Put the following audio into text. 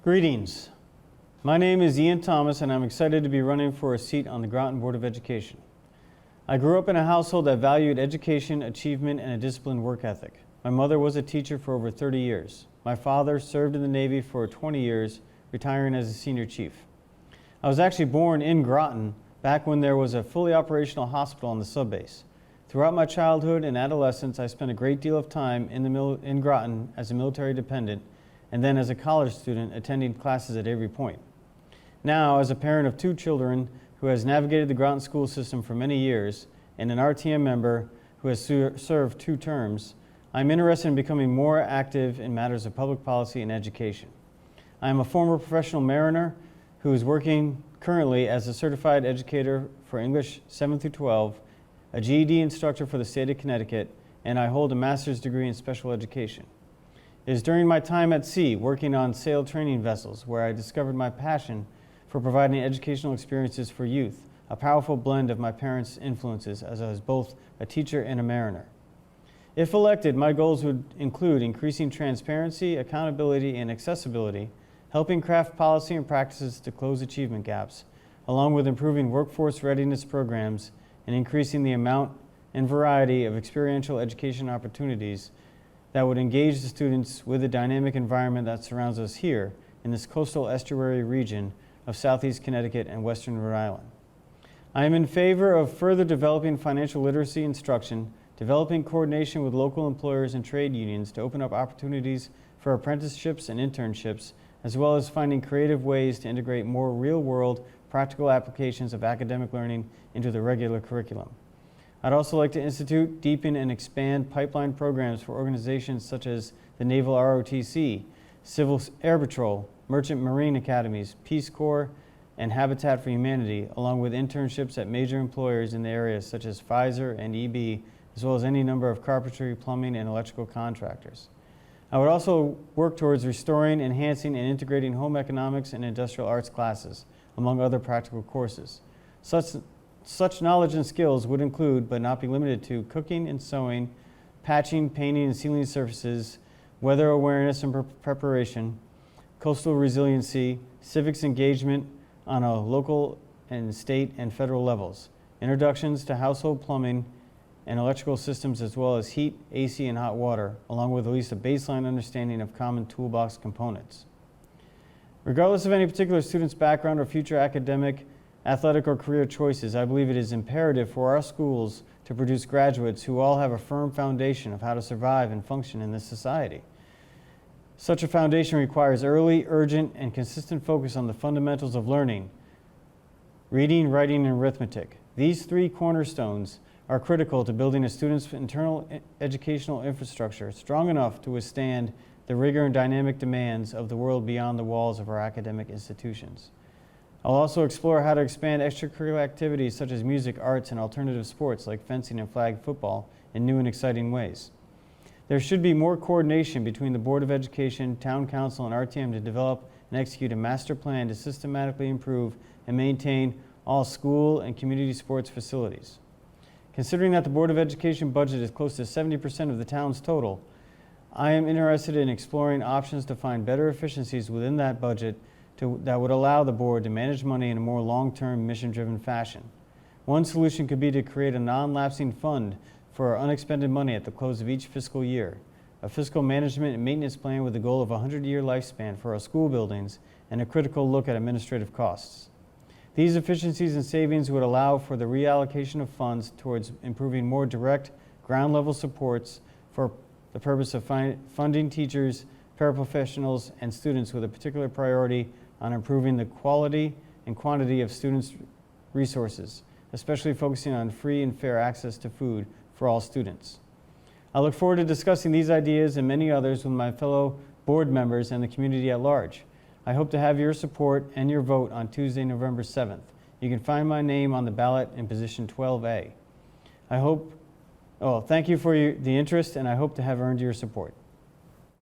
Greetings. My name is Ian Thomas and I'm excited to be running for a seat on the Groton Board of Education. I grew up in a household that valued education, achievement, and a disciplined work ethic. My mother was a teacher for over 30 years. My father served in the Navy for 20 years, retiring as a senior chief. I was actually born in Groton back when there was a fully operational hospital on the subbase. Throughout my childhood and adolescence, I spent a great deal of time in Groton as a military dependent and then as a college student attending classes at Avery Point. Now, as a parent of 2 children who has navigated the Groton school system for many years and an RTM member who has served 2 terms, I'm interested in becoming more active in matters of public policy and education. I am a former professional mariner who is working currently as a certified educator for English 7 through 12, a GED instructor for the state of Connecticut, and I hold a master's degree in special education. It is during my time at sea, working on sail training vessels, where I discovered my passion for providing educational experiences for youth, a powerful blend of my parents' influences as I was both a teacher and a mariner. If elected, my goals would include increasing transparency, accountability, and accessibility, helping craft policy and practices to close achievement gaps, along with improving workforce readiness programs and increasing the amount and variety of experiential education opportunities that would engage the students with the dynamic environment that surrounds us here in this coastal estuary region of Southeast Connecticut and Western Rhode Island. I am in favor of further developing financial literacy instruction, developing coordination with local employers and trade unions to open up opportunities for apprenticeships and internships, as well as finding creative ways to integrate more real-world practical applications of academic learning into the regular curriculum. I'd also like to institute, deepen, and expand pipeline programs for organizations such as the Naval ROTC, Civil Air Patrol, Merchant Marine Academies, Peace Corps, and Habitat for Humanity, along with internships at major employers in the area such as Pfizer and EB, as well as any number of carpentry, plumbing, and electrical contractors. I would also work towards restoring, enhancing, and integrating home economics and industrial arts classes, among other practical courses. Such knowledge and skills would include, but not be limited to, cooking and sewing, patching, painting, and sealing surfaces, weather awareness and preparation, coastal resiliency, civics engagement on a local and state and federal levels, introductions to household plumbing and electrical systems, as well as heat, AC, and hot water, along with at least a baseline understanding of common toolbox components. Regardless of any particular student's background or future academic, athletic, or career choices, I believe it is imperative for our schools to produce graduates who all have a firm foundation of how to survive and function in this society. Such a foundation requires early, urgent, and consistent focus on the fundamentals of learning: reading, writing, and arithmetic. These 3 cornerstones are critical to building a student's internal educational infrastructure strong enough to withstand the rigor and dynamic demands of the world beyond the walls of our academic institutions. I'll also explore how to expand extracurricular activities such as music, arts, and alternative sports like fencing and flag football in new and exciting ways. There should be more coordination between the Board of Education, Town Council, and RTM to develop and execute a master plan to systematically improve and maintain all school and community sports facilities. Considering that the Board of Education budget is close to 70% of the town's total, I am interested in exploring options to find better efficiencies within that budget that would allow the board to manage money in a more long-term, mission-driven fashion. One solution could be to create a non-lapsing fund for our unexpended money at the close of each fiscal year, a fiscal management and maintenance plan with the goal of a 100-year lifespan for our school buildings, and a critical look at administrative costs. These efficiencies and savings would allow for the reallocation of funds towards improving more direct, ground-level supports for the purpose of funding teachers, paraprofessionals, and students with a particular priority on improving the quality and quantity of students' resources, especially focusing on free and fair access to food for all students. I look forward to discussing these ideas and many others with my fellow board members and the community at large. I hope to have your support and your vote on Tuesday, November 7th. You can find my name on the ballot in position 12A. Thank you for the interest, and I hope to have earned your support.